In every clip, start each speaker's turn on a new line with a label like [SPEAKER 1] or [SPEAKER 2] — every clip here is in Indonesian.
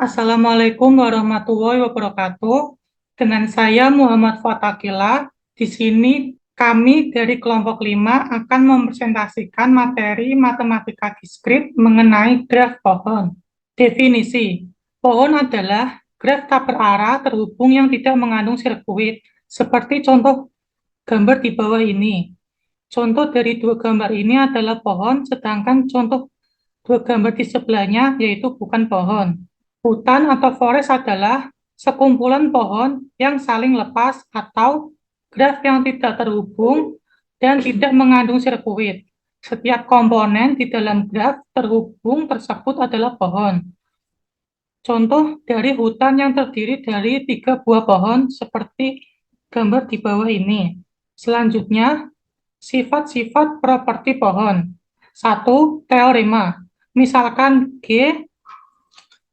[SPEAKER 1] Assalamualaikum warahmatullahi wabarakatuh. Dengan saya Muhammad Fatakila. Di sini kami dari kelompok 5 akan mempresentasikan materi matematika diskrit mengenai graf pohon. Definisi. Pohon adalah graf tak berarah terhubung yang tidak mengandung sirkuit, seperti contoh gambar di bawah ini. Contoh dari dua gambar ini adalah pohon, sedangkan contoh dua gambar di sebelahnya yaitu bukan pohon. Hutan atau forest adalah sekumpulan pohon yang saling lepas atau graf yang tidak terhubung dan tidak mengandung sirkuit. Setiap komponen di dalam graf terhubung tersebut adalah pohon. Contoh dari hutan yang terdiri dari 3 buah pohon seperti gambar di bawah ini. Selanjutnya, sifat-sifat properti pohon. 1. Teorema. Misalkan G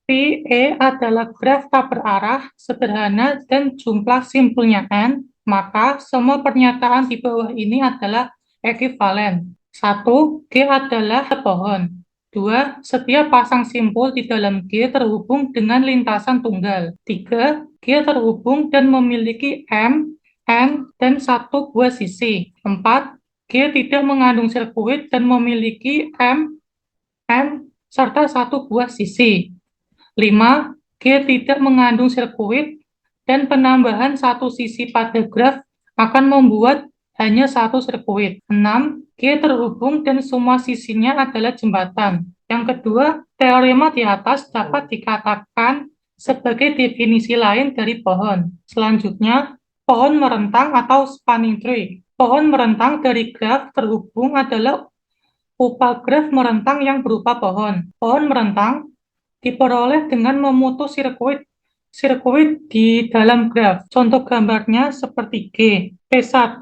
[SPEAKER 1] PE adalah graf tak berarah, sederhana, dan jumlah simpulnya N, maka semua pernyataan di bawah ini adalah ekuivalen. 1. G adalah pohon. 2. Setiap pasang simpul di dalam G terhubung dengan lintasan tunggal. 3. G terhubung dan memiliki M, N, dan satu buah sisi. 4. G tidak mengandung sirkuit dan memiliki M, N, serta satu buah sisi. 5. G tidak mengandung sirkuit dan penambahan satu sisi pada graf akan membuat hanya satu sirkuit. 6. G terhubung dan semua sisinya adalah jembatan. Yang kedua, teorema di atas dapat dikatakan sebagai definisi lain dari pohon. Selanjutnya, pohon merentang atau spanning tree. Pohon merentang dari graf terhubung adalah upagraf merentang yang berupa pohon. Pohon merentang diperoleh dengan memutus sirkuit di dalam graf. Contoh gambarnya seperti G. P1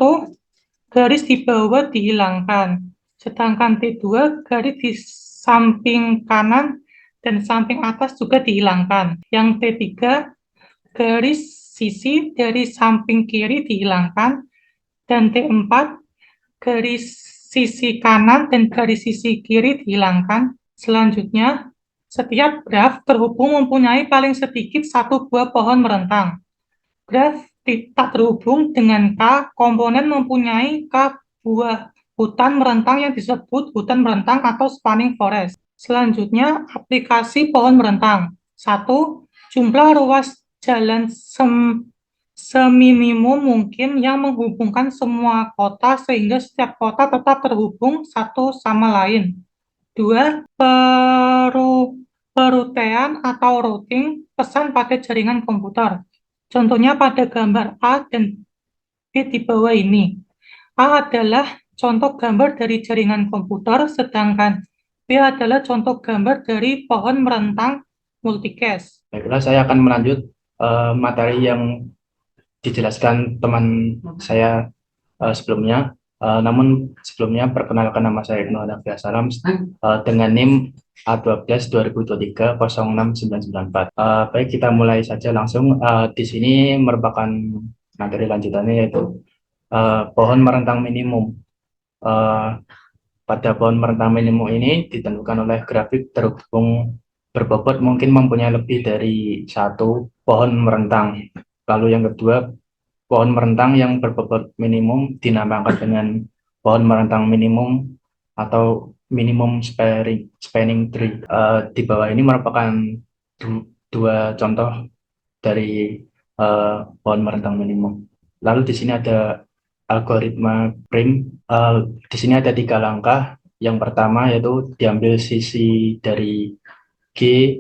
[SPEAKER 1] garis di bawah dihilangkan, sedangkan T2 garis di samping kanan dan samping atas juga dihilangkan. Yang T3 garis sisi dari samping kiri dihilangkan, dan T4 garis sisi kanan dan garis sisi kiri dihilangkan. Selanjutnya, setiap graf terhubung mempunyai paling sedikit satu buah pohon merentang. Graf tak terhubung dengan K, komponen mempunyai K buah hutan merentang yang disebut hutan merentang atau spanning forest. Selanjutnya, aplikasi pohon merentang. 1. Jumlah ruas jalan seminimum mungkin yang menghubungkan semua kota sehingga setiap kota tetap terhubung satu sama lain. 2. Perutean atau routing pesan pada jaringan komputer. Contohnya pada gambar A dan B di bawah ini. A adalah contoh gambar dari jaringan komputer, sedangkan B adalah contoh gambar dari pohon merentang multicast.
[SPEAKER 2] Baiklah, saya akan melanjut materi yang dijelaskan teman saya sebelumnya. Namun sebelumnya perkenalkan, nama saya Ibnu Hanafi Salam dengan NIM A12 2023 06994. Baik, kita mulai saja langsung. Di sini merupakan materi lanjutannya, yaitu pohon merentang minimum. Uh, Pada pohon merentang minimum ini ditentukan oleh grafik terhubung berbobot mungkin mempunyai lebih dari satu pohon merentang. Lalu yang kedua, pohon merentang yang berbobot minimum dinamakan dengan pohon merentang minimum atau minimum spanning tree. Di bawah ini merupakan dua contoh dari pohon merentang minimum. Lalu di sini ada algoritma prim. Di sini ada 3 langkah. Yang pertama yaitu diambil sisi dari G,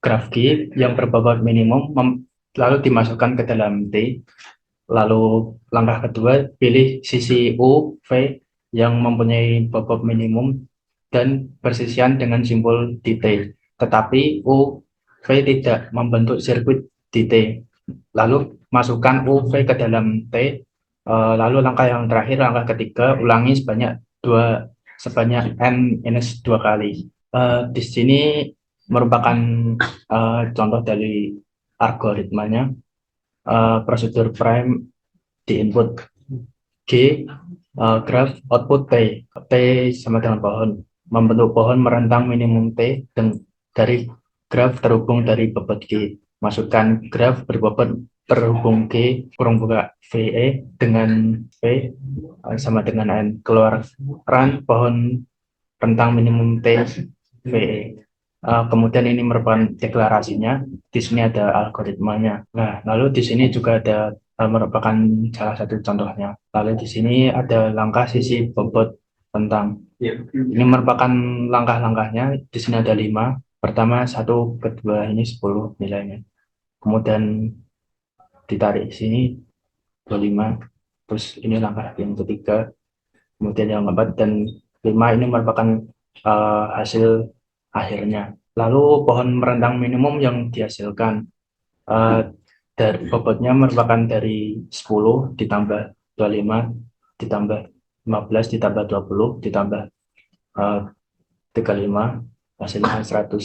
[SPEAKER 2] graf G yang berbobot minimum, lalu dimasukkan ke dalam T. Lalu langkah kedua, pilih sisi U, V yang mempunyai bobot minimum dan persisian dengan simbol di T. Tetapi U, V tidak membentuk sirkuit di T. Lalu masukkan U, V ke dalam T. Lalu langkah yang terakhir, langkah ketiga, ulangi sebanyak N-2 kali. Di sini merupakan contoh dari algoritmanya. Prosedur prime di input G, graf output T. T sama dengan pohon, membentuk pohon merentang minimum T dan dari graf terhubung dari bobot G. Masukkan graf berbobot terhubung G kurung buka VE dengan V sama dengan N. Keluarkan pohon rentang minimum T VE. Kemudian ini merupakan deklarasinya. Di sini ada algoritmanya. Nah, lalu di sini juga ada merupakan salah satu contohnya. Lalu di sini ada langkah sisi bobot rentang. Ini merupakan langkah-langkahnya. Di sini ada 5. Pertama, 1, kedua, ini 10 nilainya. Kemudian ditarik sini 25. Terus ini langkah yang ketiga. Kemudian yang keempat dan 5 ini merupakan hasil akhirnya. Lalu pohon merentang minimum yang dihasilkan eh, dari bobotnya merupakan dari 10 ditambah 25 ditambah 15 ditambah 20 ditambah 35 hasilnya 105.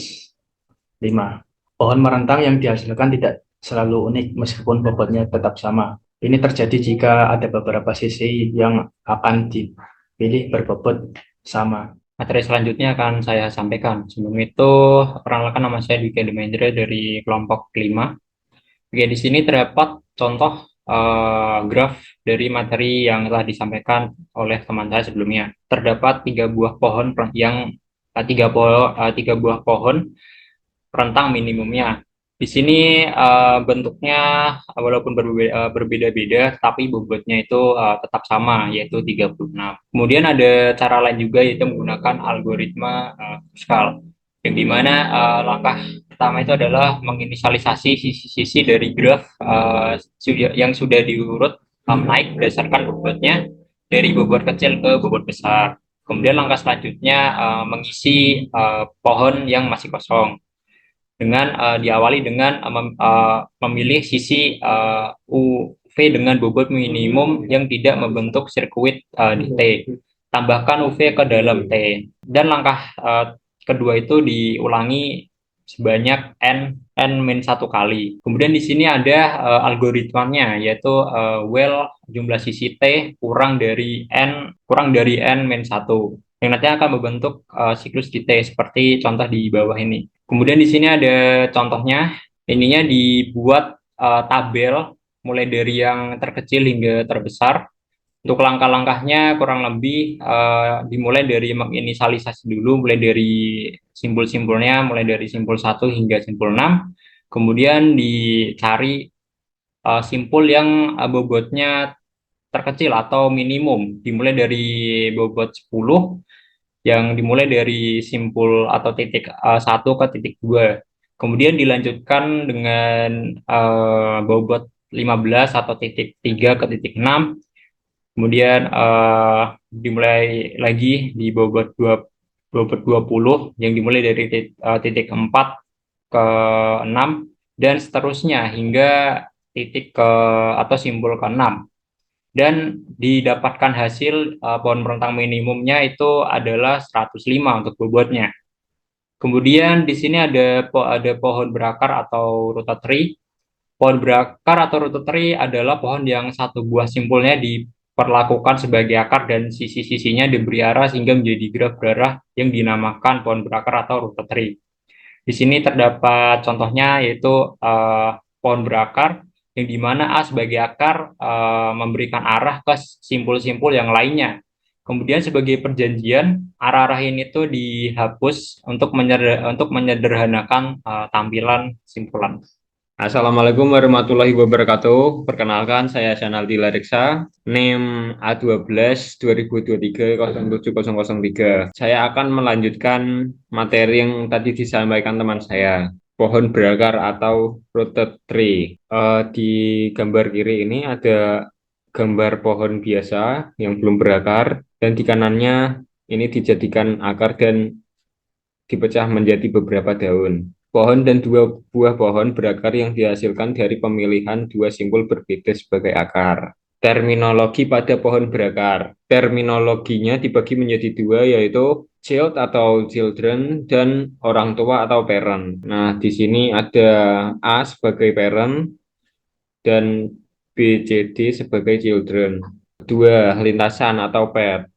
[SPEAKER 2] Pohon merentang yang dihasilkan tidak selalu unik meskipun bobotnya tetap sama. Ini terjadi jika ada beberapa sisi yang akan dipilih berbobot sama.
[SPEAKER 3] Materi selanjutnya akan saya sampaikan. Sebelum itu, perkenalkan nama saya Dwiki Demendra dari kelompok 5. Oke, di sini terdapat contoh graf dari materi yang telah disampaikan oleh teman saya sebelumnya. Terdapat tiga buah pohon tiga buah pohon rentang minimumnya. Di sini bentuknya walaupun berbeda-beda, tapi bobotnya itu tetap sama, yaitu 36. Kemudian ada cara lain juga, yaitu menggunakan algoritma Kruskal, yang dimana langkah pertama itu adalah menginisialisasi sisi-sisi dari graf yang sudah diurut naik berdasarkan bobotnya dari bobot kecil ke bobot besar. Kemudian langkah selanjutnya mengisi pohon yang masih kosong dengan diawali dengan memilih sisi UV dengan bobot minimum yang tidak membentuk sirkuit di T. Tambahkan UV ke dalam T. Dan langkah kedua itu diulangi sebanyak N-1 kali. Kemudian di sini ada algoritmanya, yaitu jumlah sisi T kurang dari N-1 yang nanti akan membentuk siklus di T seperti contoh di bawah ini. Kemudian di sini ada contohnya, ininya dibuat tabel mulai dari yang terkecil hingga terbesar. Untuk langkah-langkahnya kurang lebih dimulai dari menginisialisasi dulu, mulai dari simbol-simbolnya, mulai dari simbol 1 hingga simbol 6. Kemudian dicari simpul yang bobotnya terkecil atau minimum, dimulai dari bobot 10 yang dimulai dari simpul atau titik 1 ke titik 2. Kemudian dilanjutkan dengan bobot 15 atau titik 3 ke titik 6. Kemudian dimulai lagi di bobot 20 yang dimulai dari titik 4 ke 6 dan seterusnya hingga titik ke atau simbol ke 6. Dan didapatkan hasil pohon merentang minimumnya itu adalah 105 untuk bobotnya. Kemudian di sini ada pohon berakar atau root tree. Pohon berakar atau root tree adalah pohon yang satu buah simpulnya diperlakukan sebagai akar dan sisi-sisinya diberi arah sehingga menjadi graf berarah yang dinamakan pohon berakar atau root tree. Di sini terdapat contohnya yaitu pohon berakar yang dimana A sebagai akar memberikan arah ke simpul-simpul yang lainnya. Kemudian sebagai perjanjian, arah-arah ini tuh dihapus untuk menyederhanakan tampilan simpulan. Assalamualaikum warahmatullahi wabarakatuh. Perkenalkan, saya Syanaldi Lariksa, NIM A12 2023 07003. Saya akan melanjutkan materi yang tadi disampaikan teman saya, pohon berakar atau rooted tree. Di gambar kiri ini ada gambar pohon biasa yang belum berakar, dan di kanannya ini dijadikan akar dan dipecah menjadi beberapa daun. Pohon dan dua buah pohon berakar yang dihasilkan dari pemilihan dua simbol berbeda sebagai akar. Terminologi pada pohon berakar. Terminologinya dibagi menjadi dua, yaitu child atau children dan orang tua atau parent. Nah, di sini ada A sebagai parent dan B, C, D sebagai children. Dua lintasan atau path.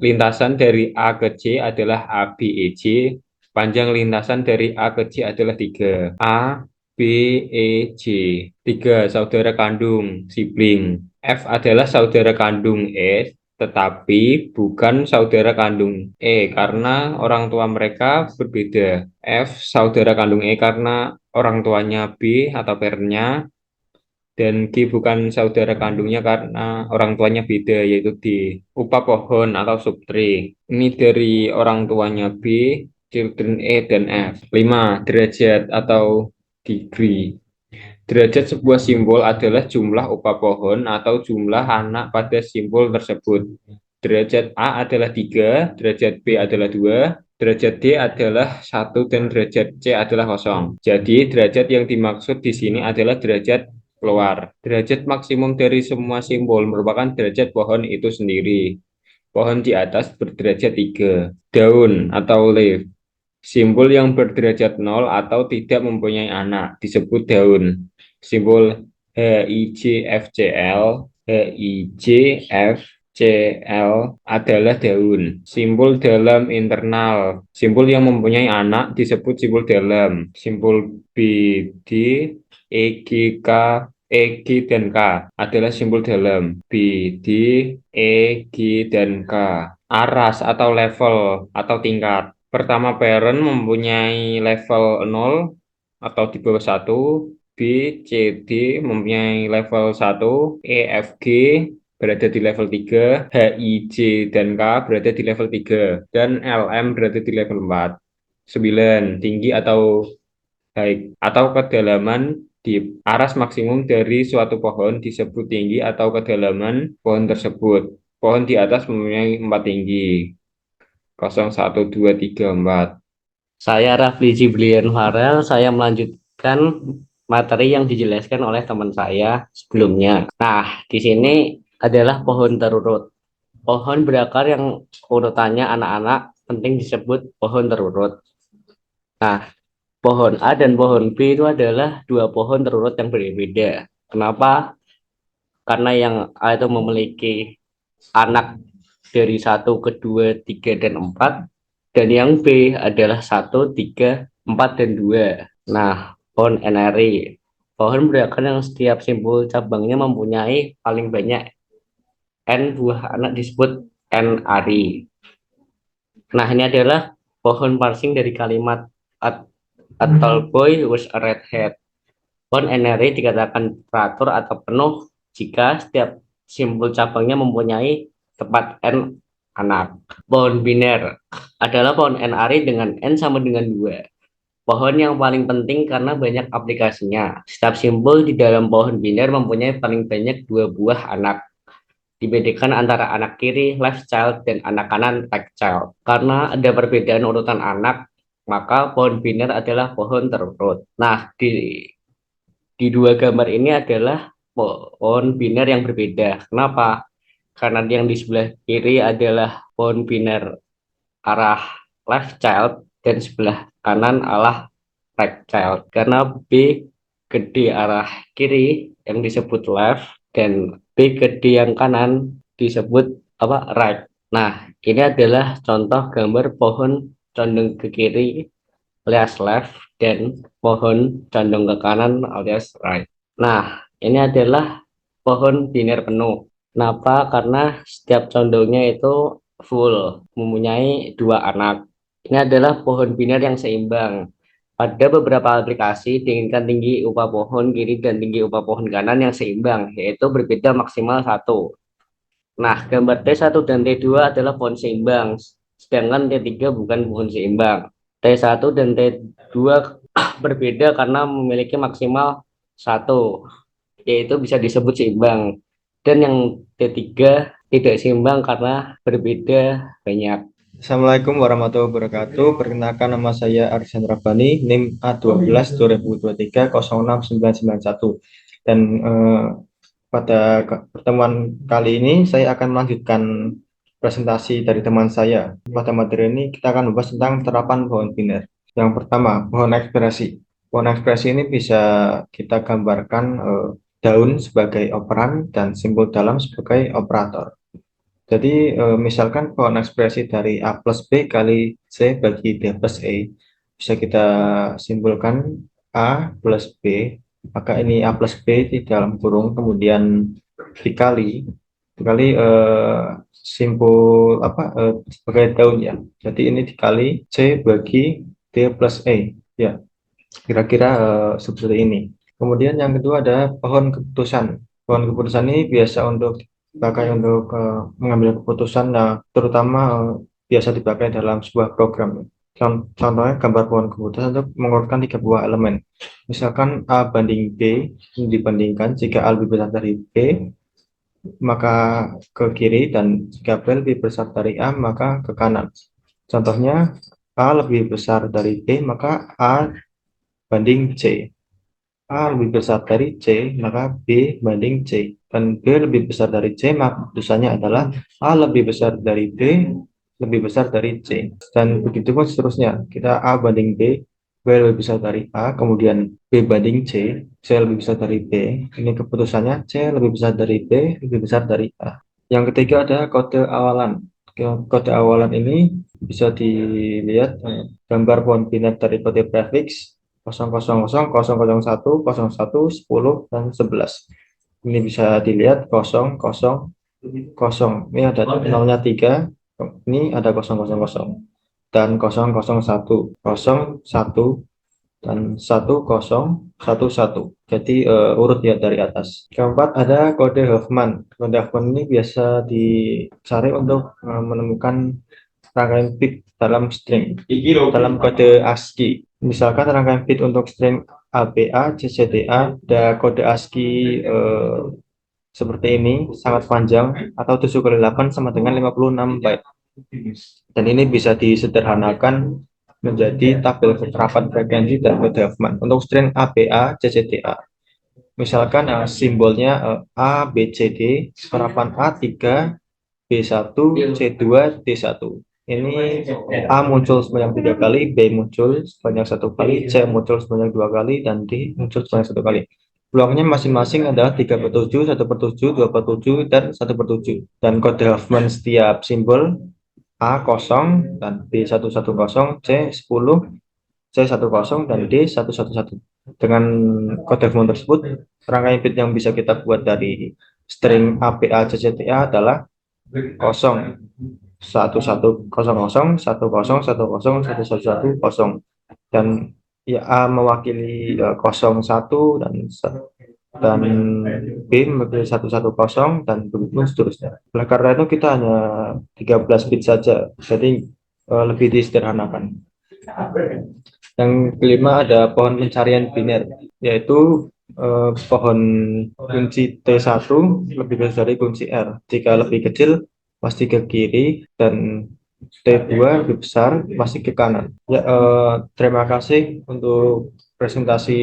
[SPEAKER 3] Lintasan dari A ke C adalah A, B, E, C. Panjang lintasan dari A ke C adalah 3. A, B, E, J. 3. Saudara kandung, sibling. F adalah saudara kandung E, tetapi bukan saudara kandung E karena orang tua mereka berbeda. F saudara kandung E karena orang tuanya B atau parentnya, dan G bukan saudara kandungnya karena orang tuanya beda, yaitu D. Upah pohon atau subtree. Ini dari orang tuanya B, children E dan F. 5. Derajat atau degree. Derajat sebuah simbol adalah jumlah upah pohon atau jumlah anak pada simbol tersebut. Derajat A adalah 3, derajat B adalah 2, derajat D adalah 1, dan derajat C adalah 0. Jadi derajat yang dimaksud di sini adalah derajat keluar. Derajat maksimum dari semua simbol merupakan derajat pohon itu sendiri. Pohon di atas berderajat 3. Daun atau leaf. Simbol yang berderajat 0 atau tidak mempunyai anak disebut daun. Simbol HIJFCl, HIJFCl adalah daun. Simbol dalam internal. Simbol yang mempunyai anak disebut simbol dalam. Simbol BD, EGK, EG dan K adalah simbol dalam. BD, EG dan K. Aras atau level atau tingkat. Pertama, parent mempunyai level 0 atau di bawah 1, B, C, D mempunyai level 1, E, F, G berada di level 3, H, I, J, dan K berada di level 3, dan L, M berada di level 4. 9. Tinggi atau height atau kedalaman di aras maksimum dari suatu pohon disebut tinggi atau kedalaman pohon tersebut. Pohon di atas mempunyai 4 tinggi. 0, 1, 2, 3, 4.
[SPEAKER 4] Saya Rafli Jibrian Farel, saya melanjutkan materi yang dijelaskan oleh teman saya sebelumnya. Nah, di sini adalah pohon terurut. Pohon berakar yang urutannya anak-anak penting disebut pohon terurut. Nah, pohon A dan pohon B itu adalah dua pohon terurut yang berbeda. Kenapa? Karena yang A itu memiliki anak dari 1, 2, 3, dan 4. Dan yang B adalah 1, 3, 4, dan 2. Nah, pohon NRI. Pohon berakar yang setiap simbol cabangnya mempunyai paling banyak N buah anak disebut NRI. Nah, ini adalah pohon parsing dari kalimat a tall boy with a red hat. Pohon NRI dikatakan teratur atau penuh jika setiap simbol cabangnya mempunyai tepat N anak. Pohon biner adalah pohon NRI dengan N sama dengan 2. Pohon yang paling penting karena banyak aplikasinya. Setiap simbol di dalam pohon biner mempunyai paling banyak 2 buah anak. Dibedakan antara anak kiri left child dan anak kanan right child. Karena ada perbedaan urutan anak, maka pohon biner adalah pohon terurut. Nah, di dua gambar ini adalah pohon biner yang berbeda. Kenapa? Karena yang di sebelah kiri adalah pohon biner arah left child dan sebelah kanan arah right child. Karena B gede arah kiri yang disebut left dan B gede yang kanan disebut right. Nah, ini adalah contoh gambar pohon condong ke kiri alias left dan pohon condong ke kanan alias right. Nah, ini adalah pohon biner penuh. Kenapa? Karena setiap condongnya itu full, mempunyai 2 anak. Ini adalah pohon biner yang seimbang. Pada beberapa aplikasi diinginkan tinggi upah pohon kiri dan tinggi upah pohon kanan yang seimbang, yaitu berbeda maksimal 1. Nah, gambar T1 dan T2 adalah pohon seimbang, sedangkan T3 bukan pohon seimbang. T1 dan T2 berbeda karena memiliki maksimal 1, yaitu bisa disebut seimbang. Dan yang T3 tidak seimbang karena berbeda banyak.
[SPEAKER 5] Assalamualaikum warahmatullahi wabarakatuh. Perkenalkan, nama saya Arsen Rabbani, NIM A12 2023 06991. Dan pada pertemuan kali ini saya akan melanjutkan presentasi dari teman saya. Pada materi ini kita akan membahas tentang terapan pohon biner. Yang pertama, pohon ekspresi. Pohon ekspresi ini bisa kita gambarkan daun sebagai operan dan simbol dalam sebagai operator. Jadi misalkan pohon ekspresi dari A plus B kali C bagi D plus E bisa kita simpulkan A plus B, maka ini A plus B di dalam kurung, kemudian dikali simpul sebagai daun ya. Jadi ini dikali C bagi D plus E ya. Kira-kira seperti ini. Kemudian yang kedua ada pohon keputusan. Pohon keputusan ini biasa untuk dipakai untuk mengambil keputusan, nah, terutama biasa dipakai dalam sebuah program. Contohnya gambar pohon keputusan untuk mengurutkan 3 buah elemen. Misalkan A banding B dibandingkan, jika A lebih besar dari B, maka ke kiri, dan jika B lebih besar dari A, maka ke kanan. Contohnya, A lebih besar dari B, maka A banding C. A lebih besar dari C, maka B banding C. Dan B lebih besar dari C, maka keputusannya adalah A lebih besar dari B, lebih besar dari C. Dan begitu pun seterusnya. Kita A banding B, B lebih besar dari A, kemudian B banding C, C lebih besar dari B. Ini keputusannya C lebih besar dari B, lebih besar dari A. Yang ketiga ada kode awalan. Kode awalan ini bisa dilihat gambar pohon binat dari kode prefix 000, 001, 01, 10, dan 11. Ini bisa dilihat 000. Ini ada nolnya 3, ini ada 000, dan 001, 01, dan 1011. Jadi urut ya dari atas. Keempat ada kode Huffman. Kode Huffman ini biasa dicari untuk menemukan rangkaian bit dalam string dalam kode ASCII. Misalkan rangkaian bit untuk string ABA, CCDA, ada kode ASCII seperti ini, sangat panjang, atau 7 kali 8 sama dengan 56 byte. Dan ini bisa disederhanakan menjadi tabel kekerapan frekuensi dan kode Huffman untuk string ABA, CCDA. Misalkan simbolnya A, B, C, D, kerapan A3, B1, C2, D1. Ini A muncul sebanyak 3 kali, B muncul sebanyak 1 kali, C muncul sebanyak 2 kali, dan D muncul sebanyak 1 kali. Peluangnya masing-masing adalah 3/7, 1/7, 2/7, dan 1/7. Dan kode Huffman setiap simbol A 0, dan B 110, C 10, C 10, dan D 111. Dengan kode Huffman tersebut, rangkaian bit yang bisa kita buat dari string ABA CCTA adalah 0, 1100, 10, 101, 111, 0, dan ya A mewakili 01, dan B mewakili 110, dan begitu seterusnya. Oleh karena itu kita hanya 13 bit saja, jadi lebih disederhanakan. Yang kelima ada pohon pencarian biner, yaitu pohon kunci T1 lebih besar dari kunci R. Jika lebih kecil pasti ke kiri, dan T2 lebih besar pasti ke kanan. Ya, terima kasih untuk presentasi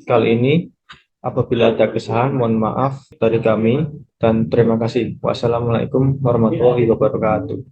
[SPEAKER 5] kali ini. Apabila ada kesalahan, mohon maaf dari kami, dan terima kasih. Wassalamualaikum warahmatullahi wabarakatuh.